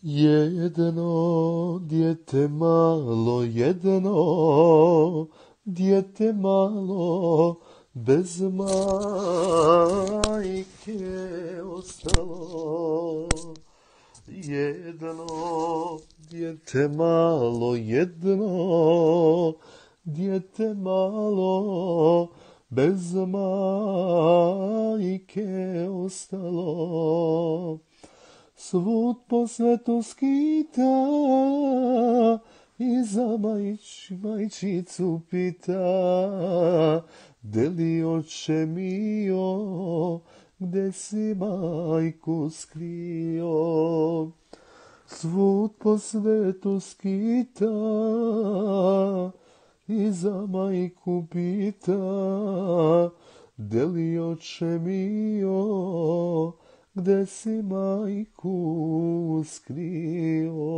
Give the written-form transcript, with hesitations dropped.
Jedno dijete malo, jedno dijete malo, bez majke ostalo. Jedno dijete malo, jedno dijete malo, bez majke ostalo. Svud po svetu skita i za majčicu pita, deli oče mio, gde si majku skrio? Svud po svetu skita i za majku pita, deli oče mio, gde si majku skrio?